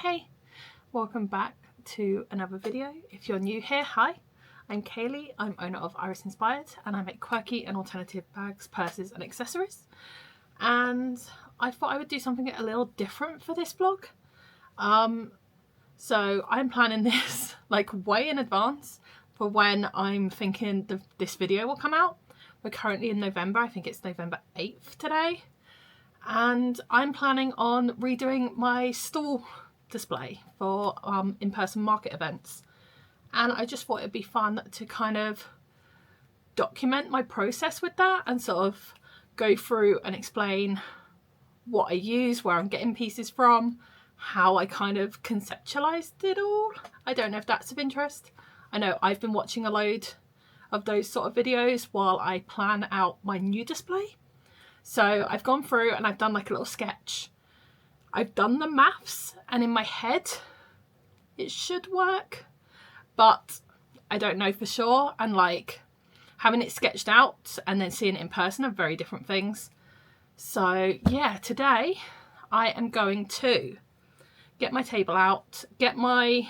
Hey, welcome back to another video. If you're new here, hi, I'm Kaylee. I'm owner of Iris Inspired and I make quirky and alternative bags, purses and accessories. And I thought I would do something a little different for this vlog. So I'm planning this like way in advance for when I'm thinking this video will come out. We're currently in November, I think it's November 8th today. And I'm planning on redoing my stall display for in-person market events. And I just thought it'd be fun to kind of document my process with that and sort of go through and explain what I use, where I'm getting pieces from, how I kind of conceptualized it all. I don't know if that's of interest. I know I've been watching a load of those sort of videos while I plan out my new display. So I've gone through and I've done like a little sketch. I've done the maths and in my head it should work, but I don't know for sure. And like having it sketched out and then seeing it in person are very different things. So yeah, today I am going to get my table out, get my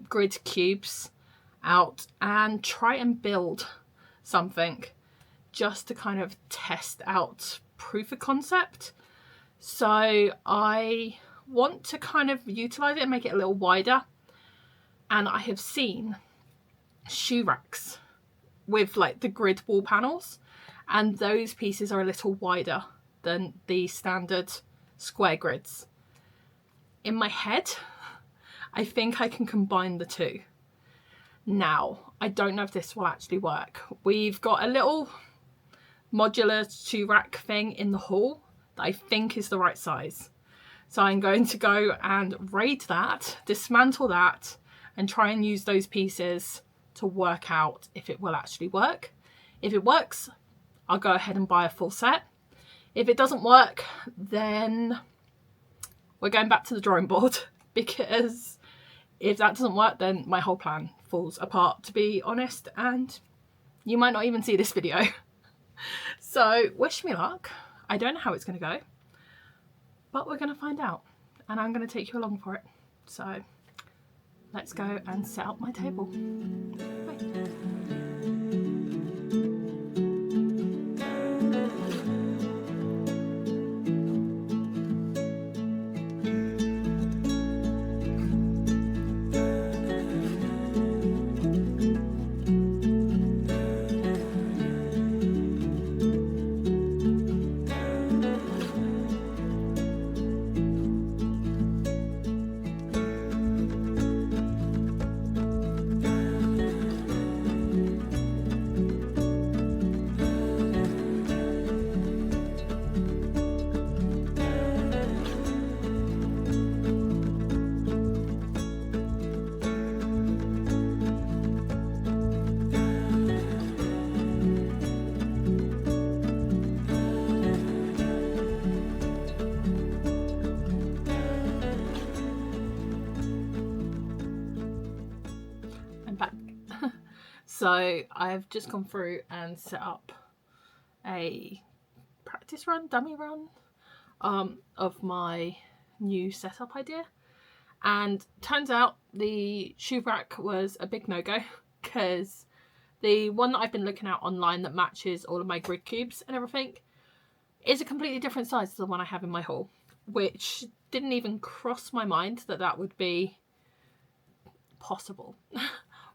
grid cubes out and try and build something just to kind of test out proof of concept. So I want to kind of utilize it and make it a little wider. And I have seen shoe racks with like the grid wall panels, and those pieces are a little wider than the standard square grids. In my head, I think I can combine the two. Now, I don't know if this will actually work. We've got a little modular shoe rack thing in the hall that I think is the right size. So I'm going to go and raid that, dismantle that, and try and use those pieces to work out if it will actually work. If it works, I'll go ahead and buy a full set. If it doesn't work, then we're going back to the drawing board, because if that doesn't work, then my whole plan falls apart, to be honest, and you might not even see this video. So wish me luck. I don't know how it's going to go, but we're going to find out, and I'm going to take you along for it. So let's go and set up my table. Bye. So I've just gone through and set up a practice run, dummy run of my new setup idea. And turns out the shoe rack was a big no-go, because the one that I've been looking at online that matches all of my grid cubes and everything is a completely different size to the one I have in my haul, which didn't even cross my mind that that would be possible.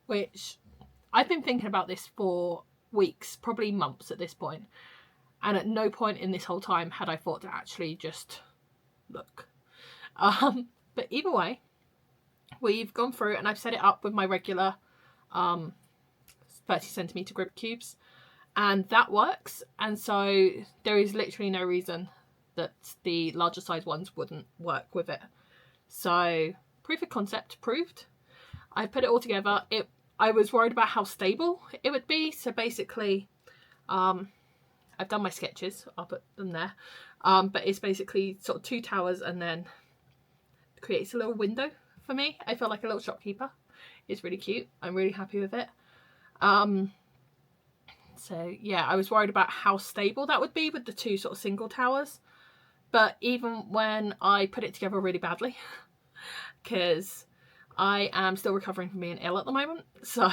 Which I've been thinking about this for weeks, probably months at this point, and at no point in this whole time had I thought to actually just look. But either way, we've gone through and I've set it up with my regular 30cm grid cubes, and that works. And so there is literally no reason that the larger size ones wouldn't work with it. So proof of concept proved. I put it all together. I was worried about how stable it would be. So basically, I've done my sketches. I'll put them there. But it's basically sort of two towers and then creates a little window for me. I feel like a little shopkeeper. It's really cute. I'm really happy with it. So yeah, I was worried about how stable that would be with the two sort of single towers. But even when I put it together really badly, because I am still recovering from being ill at the moment. So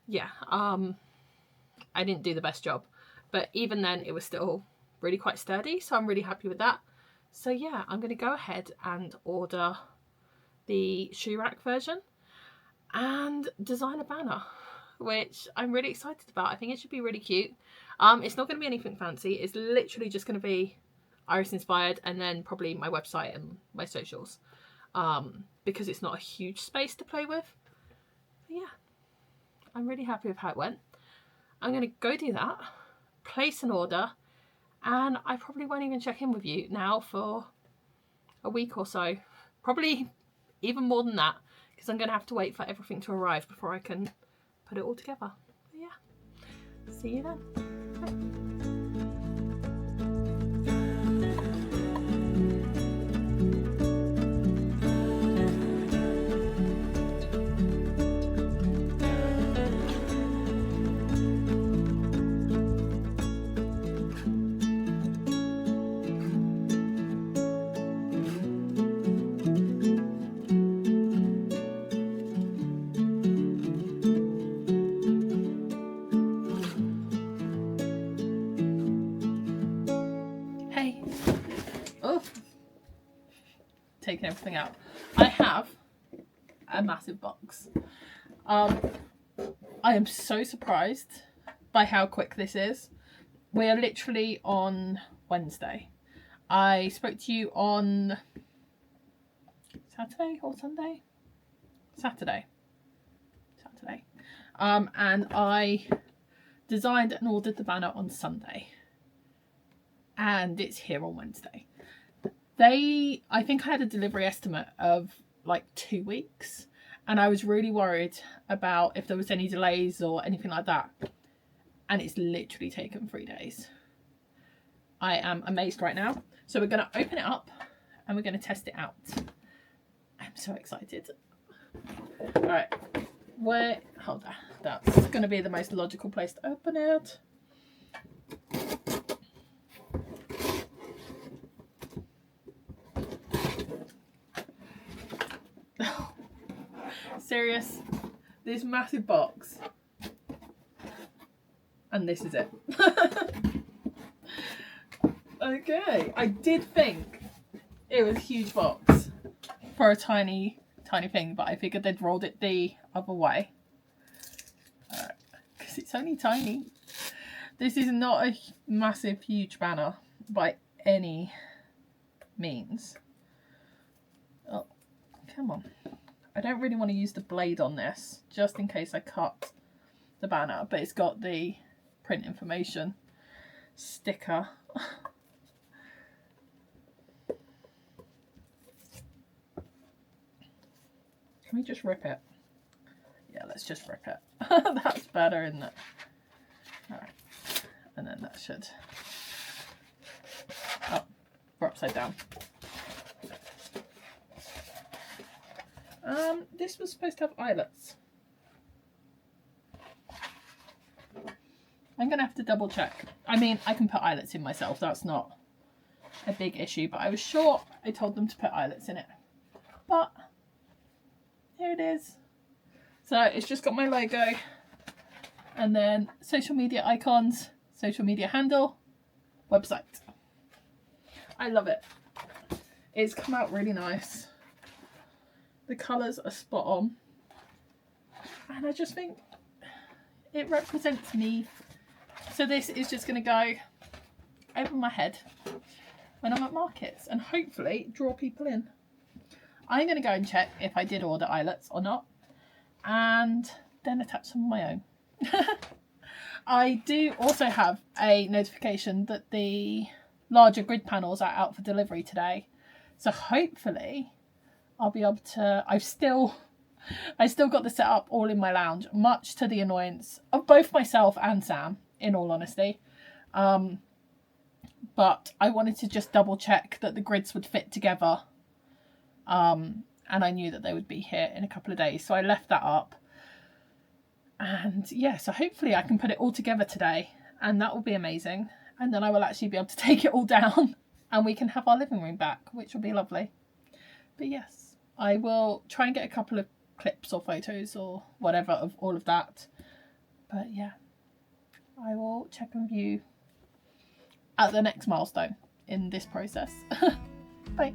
yeah, I didn't do the best job, but even then it was still really quite sturdy, so I'm really happy with that. So yeah, I'm going to go ahead and order the shoe rack version and design a banner, which I'm really excited about. I think it should be really cute. It's not going to be anything fancy. It's literally just going to be Iris inspired, and then probably my website and my socials, because it's not a huge space to play with. But yeah, I'm really happy with how it went. I'm going to go do that, place an order, and I probably won't even check in with you now for a week or so. Probably even more than that, because I'm going to have to wait for everything to arrive before I can put it all together. But yeah, see you then. Bye. Hey. Oh, taking everything out. I have a massive box. I am so surprised by how quick this is. We are literally on Wednesday. I spoke to you on Saturday or Sunday? Saturday. And I designed and ordered the banner on Sunday. And it's here on Wednesday. I think I had a delivery estimate of like 2 weeks, and I was really worried about if there was any delays or anything like that. And it's literally taken 3 days. I am amazed right now. So we're going to open it up and we're going to test it out. I'm so excited. All right, hold on. That's going to be the most logical place to open it. Serious, this massive box, and this is it. Okay, I did think it was a huge box for a tiny thing, but I figured they'd rolled it the other way. Alright, because it's only tiny. This is not a massive, huge banner by any means. Oh, come on. I don't really want to use the blade on this, just in case I cut the banner, but it's got the print information sticker. Can we just rip it? Yeah, let's just rip it. That's better, isn't it? Alright, and then that should... Oh, we're upside down. This was supposed to have eyelets. I'm going to have to double check. I mean, I can put eyelets in myself. That's not a big issue. But I was sure I told them to put eyelets in it. But here it is. So it's just got my logo. And then social media icons, social media handle, website. I love it. It's come out really nice. The colours are spot on. And I just think it represents me. So this is just going to go over my head when I'm at markets and hopefully draw people in. I'm going to go and check if I did order eyelets or not, and then attach some of my own. I do also have a notification that the larger grid panels are out for delivery today. So hopefully I'll be able to... I still got the setup all in my lounge, much to the annoyance of both myself and Sam, in all honesty. But I wanted to just double check that the grids would fit together. And I knew that they would be here in a couple of days. So I left that up. And yeah, so hopefully I can put it all together today. And that will be amazing. And then I will actually be able to take it all down and we can have our living room back, which will be lovely. But yes, I will try and get a couple of clips or photos or whatever of all of that. But yeah, I will check and view at the next milestone in this process. Bye.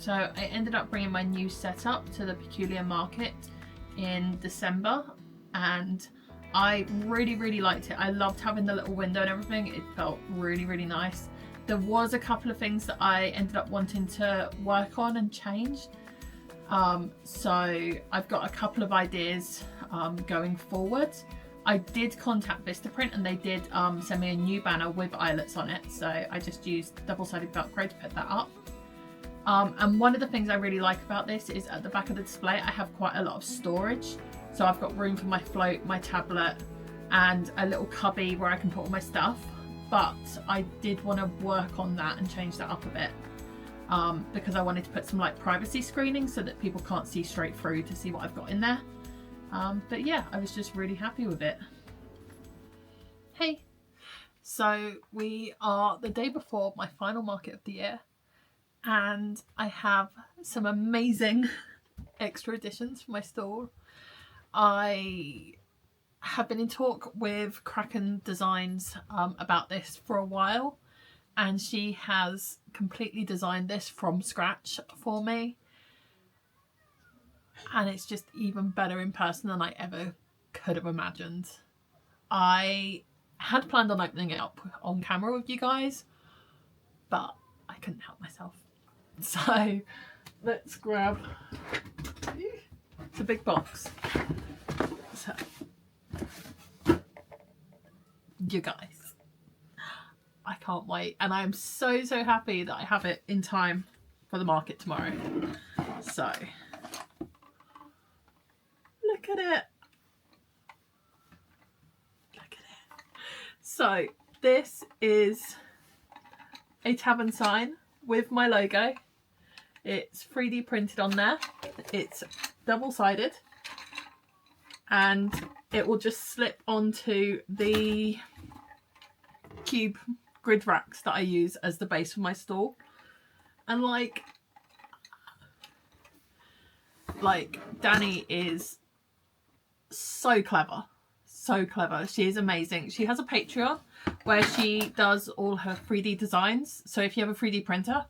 So I ended up bringing my new setup to the Peculiar Market in December, and I really liked it. I loved having the little window and everything. It felt really nice. There was a couple of things that I ended up wanting to work on and change. So I've got a couple of ideas going forward. I did contact Vistaprint and they did send me a new banner with eyelets on it. So I just used double-sided Velcro to put that up. And one of the things I really like about this is at the back of the display I have quite a lot of storage. So I've got room for my float, my tablet, and a little cubby where I can put all my stuff. But I did want to work on that and change that up a bit. Because I wanted to put some like privacy screening so that people can't see straight through to see what I've got in there. But yeah, I was just really happy with it. Hey, so we are the day before my final market of the year, and I have some amazing extra additions for my store. I have been in talk with Kraken Designs about this for a while, and she has completely designed this from scratch for me, and it's just even better in person than I ever could have imagined. I had planned on opening it up on camera with you guys, but I couldn't help myself. So let's grab, it's a big box, so you guys, I can't wait, and I am so happy that I have it in time for the market tomorrow. So look at it, so this is a tavern sign with my logo. It's 3D printed on there. It's double-sided, and it will just slip onto the cube grid racks that I use as the base for my stall. And like Danny is so clever. She is amazing. She has a Patreon where she does all her 3D designs. So if you have a 3D printer,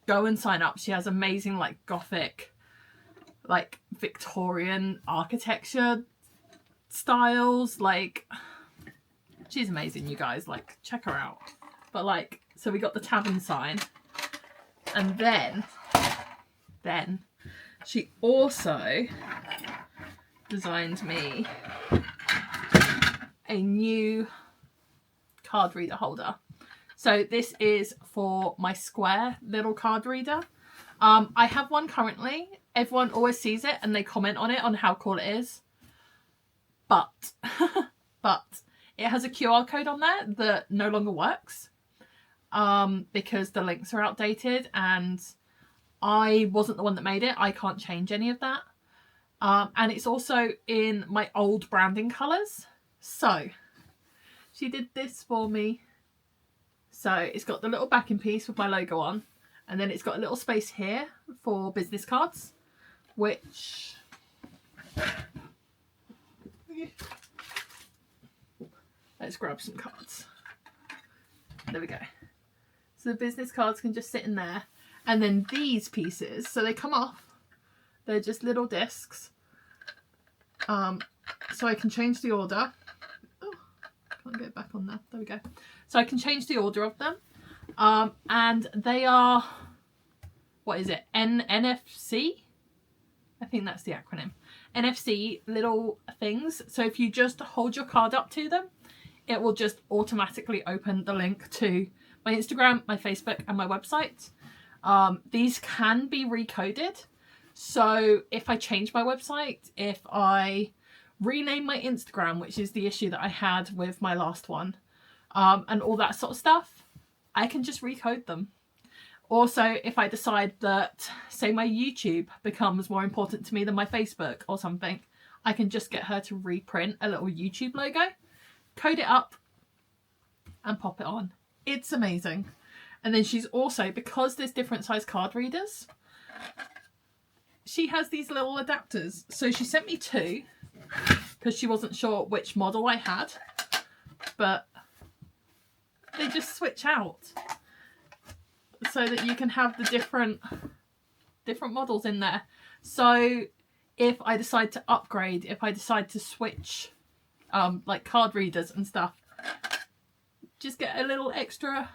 go and sign up. She has amazing like Gothic, like Victorian architecture styles. Like, she's amazing, you guys. Like, check her out. But like, so we got the tavern sign, and then she also designed me a new card reader holder. So this is for my square little card reader. I have one currently. Everyone always sees it and they comment on it on how cool it is. But it has a QR code on there that no longer works because the links are outdated, and I wasn't the one that made it. I can't change any of that. And it's also in my old branding colours. So she did this for me. So it's got the little backing piece with my logo on, and then it's got a little space here for business cards, which let's grab some cards. There we go. So the business cards can just sit in there, and then these pieces, so they come off, they're just little discs. So I can change the order. Oh, can't get it back on there. There we go. So I can change the order of them. And they are, what is it? NFC? I think that's the acronym. NFC little things. So if you just hold your card up to them, it will just automatically open the link to my Instagram, my Facebook, and my website. These can be recoded. So if I change my website, if I rename my Instagram, which is the issue that I had with my last one, and all that sort of stuff, I can just recode them. Also, if I decide that, say, my YouTube becomes more important to me than my Facebook or something, I can just get her to reprint a little YouTube logo, code it up, and pop it on. It's amazing. And then she's also, because there's different size card readers, she has these little adapters. So she sent me 2 because she wasn't sure which model I had, but they just switch out so that you can have the different models in there. So if I decide to upgrade, if I decide to switch like card readers and stuff, just get a little extra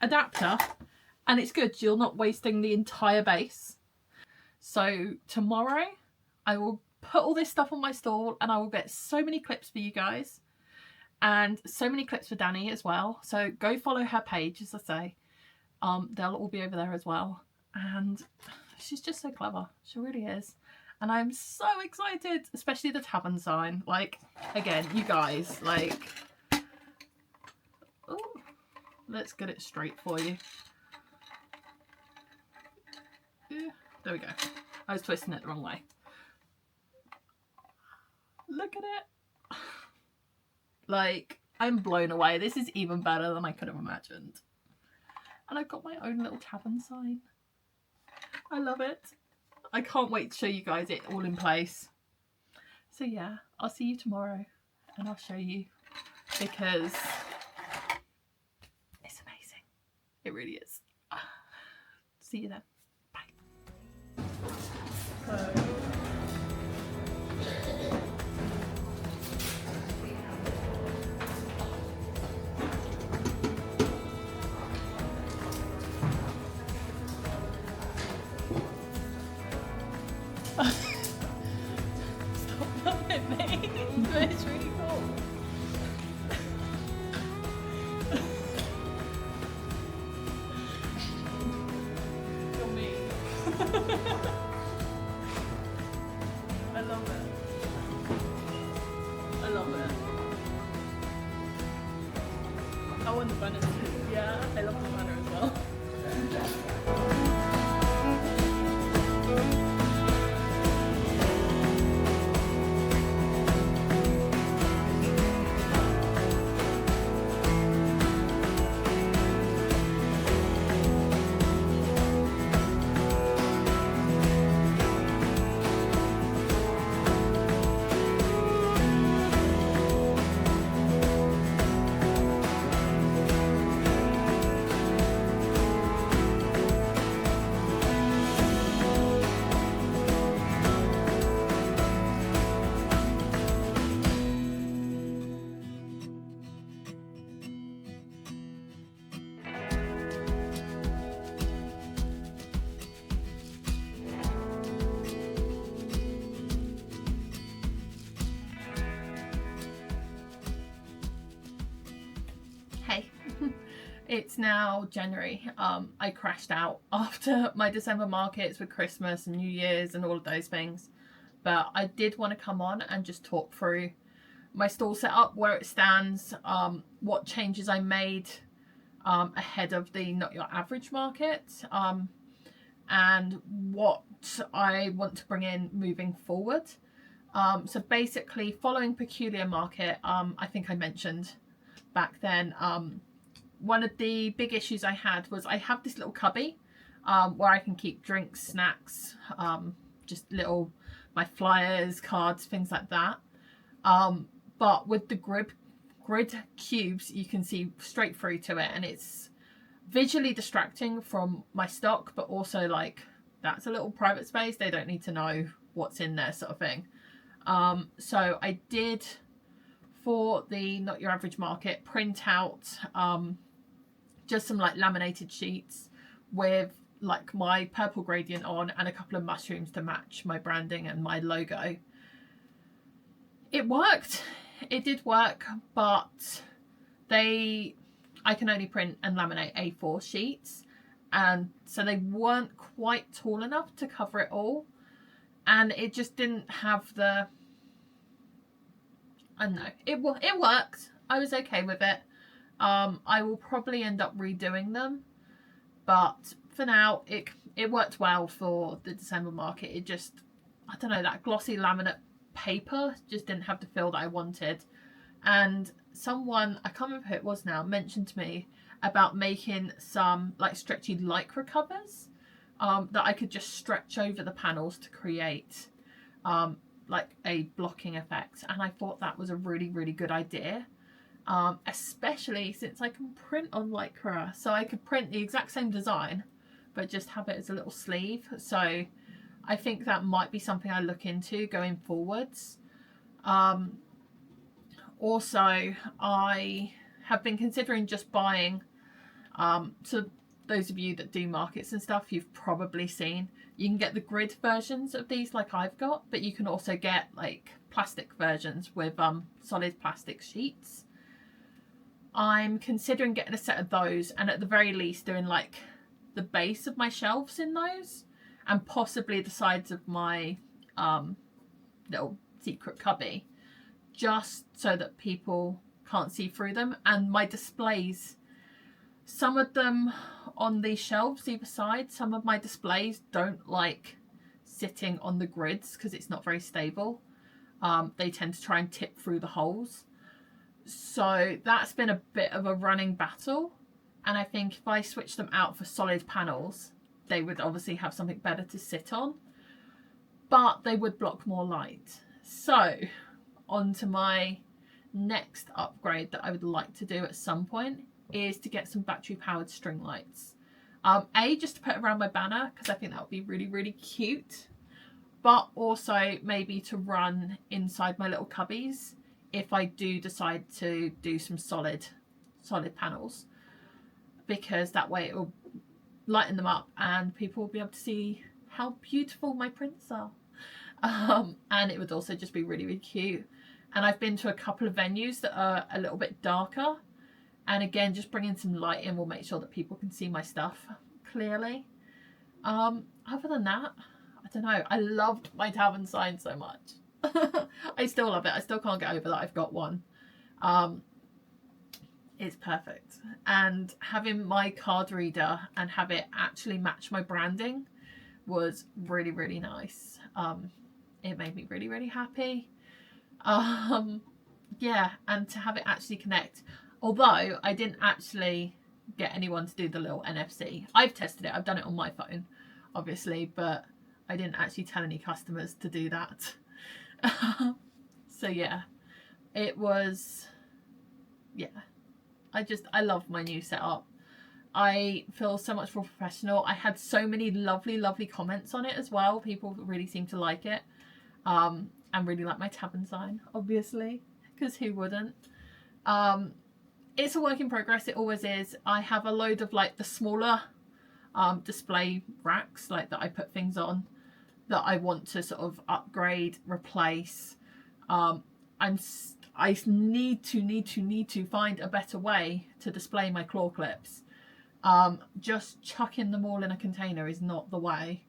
adapter and it's good. You're not wasting the entire base. So tomorrow I will put all this stuff on my stall and I will get so many clips for you guys and so many clips for Danny as well. So go follow her page, as I say. They'll all be over there as well. And she's just so clever. She really is. And I'm so excited, especially the tavern sign. Like, again, you guys, like, ooh, let's get it straight for you. Yeah, there we go. I was twisting it the wrong way. Look at it. Like, I'm blown away. This is even better than I could have imagined. And I've got my own little tavern sign. I love it. I can't wait to show you guys it all in place. So yeah, I'll see you tomorrow and I'll show you, because it's amazing. It really is. See you then. Bye. So stop laughing at me. It's really cool. You're mean. I love it. I love it. Oh, and the banner too. Yeah, I love the banner as well. It's now January. I crashed out after my December markets with Christmas and New Year's and all of those things. But I did want to come on and just talk through my stall setup, where it stands, what changes I made ahead of the Not Your Average market, and what I want to bring in moving forward. So basically, following Peculiar Market, I think I mentioned back then, one of the big issues I had was I have this little cubby where I can keep drinks, snacks, just little, my flyers, cards, things like that. But with the grid cubes, you can see straight through to it, and it's visually distracting from my stock, but also like, that's a little private space. They don't need to know what's in there, sort of thing. So I did for the Not Your Average Market, print out just some like laminated sheets with like my purple gradient on and a couple of mushrooms to match my branding and my logo. It worked. It did work, but I can only print and laminate A4 sheets, and so they weren't quite tall enough to cover it all, and it just didn't have the, I don't know, it worked. I was okay with it. I will probably end up redoing them, but for now it worked well for the December market. It just, I don't know, that glossy laminate paper just didn't have the feel that I wanted. And someone, I can't remember who it was now, mentioned to me about making some like stretchy lycra covers that I could just stretch over the panels to create like a blocking effect, and I thought that was a really, really good idea, especially since I can print on lycra, so I could print the exact same design but just have it as a little sleeve. So I think that might be something I look into going forwards. Also, I have been considering just buying, so those of you that do markets and stuff, you've probably seen, you can get the grid versions of these like I've got, but you can also get like plastic versions with solid plastic sheets. I'm considering getting a set of those, and at the very least doing like the base of my shelves in those, and possibly the sides of my little secret cubby, just so that people can't see through them. And my displays, some of them on the shelves either side, some of my displays don't like sitting on the grids because it's not very stable. They tend to try and tip through the holes. So that's been a bit of a running battle, and I think if I switch them out for solid panels, they would obviously have something better to sit on, but they would block more light. So on to my next upgrade that I would like to do at some point is to get some battery powered string lights. Just to put around my banner, because I think that would be really, really cute, but also maybe to run inside my little cubbies if I do decide to do some solid panels, because that way it will lighten them up and people will be able to see how beautiful my prints are. And it would also just be really, really cute. And I've been to a couple of venues that are a little bit darker, and again, just bringing some light in will make sure that people can see my stuff clearly. Other than that, I don't know, I loved my tavern sign so much. I still love it. I still can't get over that I've got one. It's perfect, and having my card reader and have it actually match my branding was really, really nice. It made me really, really happy. Yeah, and to have it actually connect, although I didn't actually get anyone to do the little NFC. I've tested it, I've done it on my phone obviously, but I didn't actually tell any customers to do that. So yeah, it was, yeah, I love my new setup. I feel so much more professional. I had so many lovely, lovely comments on it as well. People really seem to like it, and really like my tavern sign, obviously, because who wouldn't? It's a work in progress, it always is. I have a load of like the smaller display racks like that I put things on that I want to sort of upgrade, replace. I need to find a better way to display my claw clips. Just chucking them all in a container is not the way,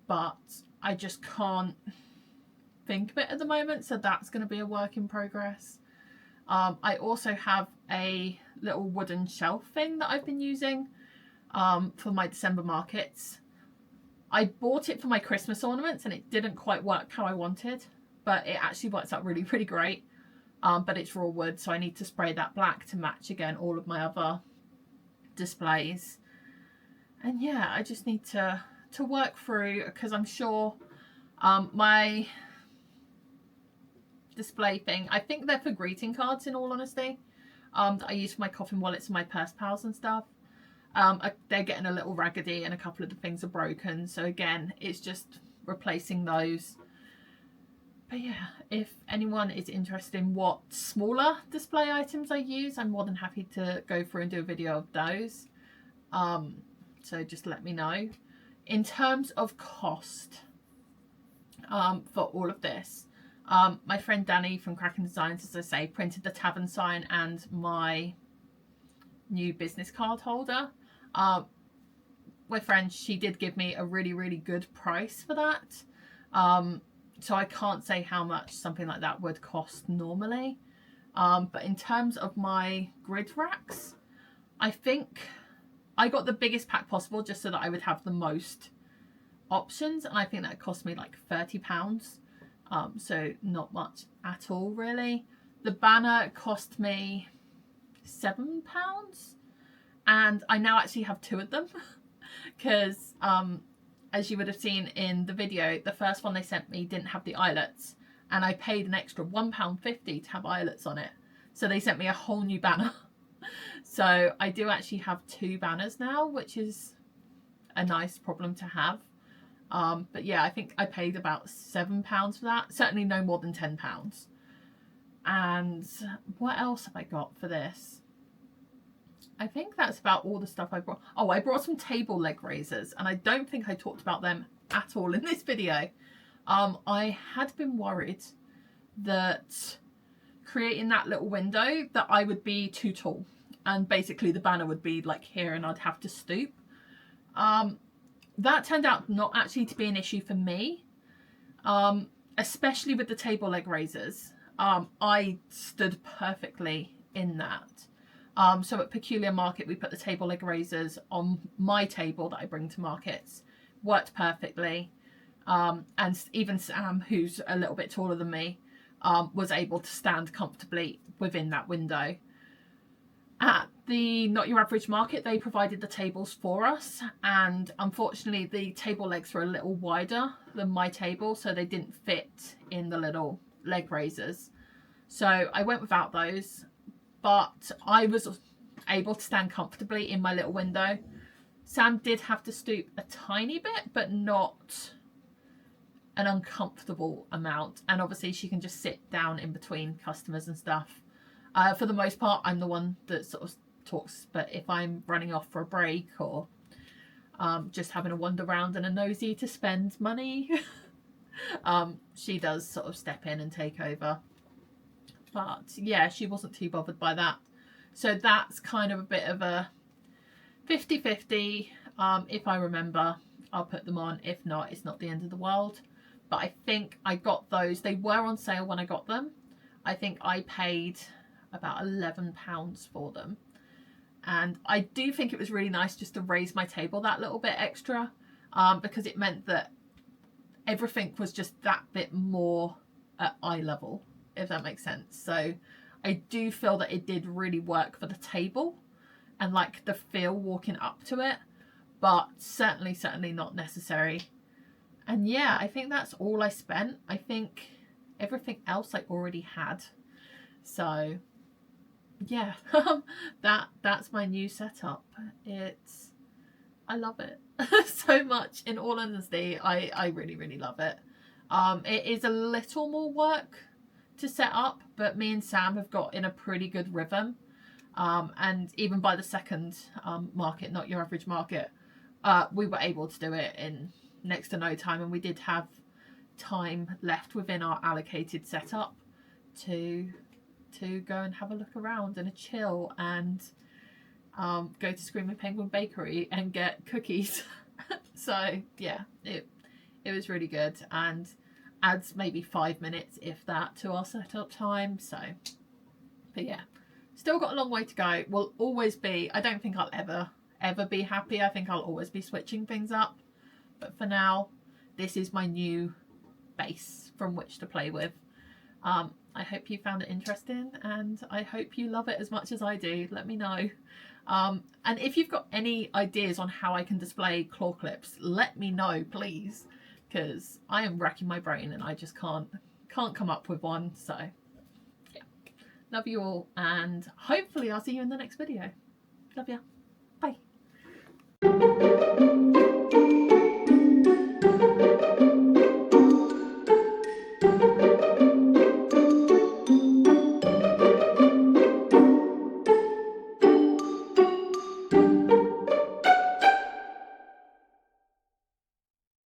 but I just can't think of it at the moment, so that's going to be a work in progress. I also have a little wooden shelf thing that I've been using for my December markets. I bought it for my Christmas ornaments and it didn't quite work how I wanted, but it actually works out really, really great. But it's raw wood, so I need to spray that black to match again all of my other displays. And yeah, I just need to work through, because I'm sure my display thing, I think they're for greeting cards in all honesty, that I use for my coffin wallets and my purse pals and stuff. They're getting a little raggedy and a couple of the things are broken, so again it's just replacing those, But yeah, if anyone is interested in what smaller display items I use, I'm more than happy to go through and do a video of those. So just let me know. In terms of cost, for all of this, my friend Danny from Kraken Designs, as I say, printed the tavern sign and my new business card holder. My friend, she did give me a really, really good price for that. So I can't say how much something like that would cost normally. But in terms of my grid racks, I think I got the biggest pack possible just so that I would have the most options. And I think that cost me like £30. So not much at all, really. The banner cost me £7. And I now actually have 2 of them. Because as you would have seen in the video, the first one they sent me didn't have the eyelets, and I paid an extra £1.50 to have eyelets on it. So they sent me a whole new banner. So I do actually have 2 banners now, which is a nice problem to have. But yeah, I think I paid about £7 for that. Certainly no more than £10. And what else have I got for this? I think that's about all the stuff I brought. Oh, I brought some table leg raisers, and I don't think I talked about them at all in this video. I had been worried that creating that little window that I would be too tall, and basically the banner would be like here and I'd have to stoop. That turned out not actually to be an issue for me, especially with the table leg raisers. I stood perfectly in that. So at Peculiar Market, we put the table leg raisers on my table that I bring to markets. Worked perfectly. And even Sam, who's a little bit taller than me, was able to stand comfortably within that window. At the Not Your Average Market, they provided the tables for us. And unfortunately, the table legs were a little wider than my table, so they didn't fit in the little leg raisers. So I went without those. But I was able to stand comfortably in my little window. Sam did have to stoop a tiny bit, but not an uncomfortable amount. And obviously she can just sit down in between customers and stuff. For the most part, I'm the one that sort of talks. But if I'm running off for a break or just having a wander around and a nosy to spend money, she does sort of step in and take over. But yeah, she wasn't too bothered by that. So that's kind of a bit of a 50-50. If I remember, I'll put them on. If not, it's not the end of the world. But I think I got those. They were on sale when I got them. I think I paid about £11 for them. And I do think it was really nice just to raise my table that little bit extra, because it meant that everything was just that bit more at eye level, if that makes sense. So I do feel that it did really work for the table and like the feel walking up to it, but certainly not necessary. And yeah, I think that's all I spent. I think everything else I already had. So yeah, that's my new setup. I love it so much. In all honesty, I really love it. It is a little more work to set up, but me and Sam have got in a pretty good rhythm. And even by the second market, Not Your Average Market, we were able to do it in next to no time, and we did have time left within our allocated setup to go and have a look around and a chill and go to Screaming Penguin Bakery and get cookies. So yeah, it was really good and adds maybe 5 minutes, if that, to our setup time. So, but yeah, still got a long way to go. Will always be, I don't think I'll ever be happy. I think I'll always be switching things up. But for now, this is my new base from which to play with. I hope you found it interesting, and I hope you love it as much as I do. Let me know. And if you've got any ideas on how I can display claw clips, let me know, please, because I am racking my brain and I just can't come up with one. So yeah, love you all, and hopefully I'll see you in the next video. Love ya. Bye.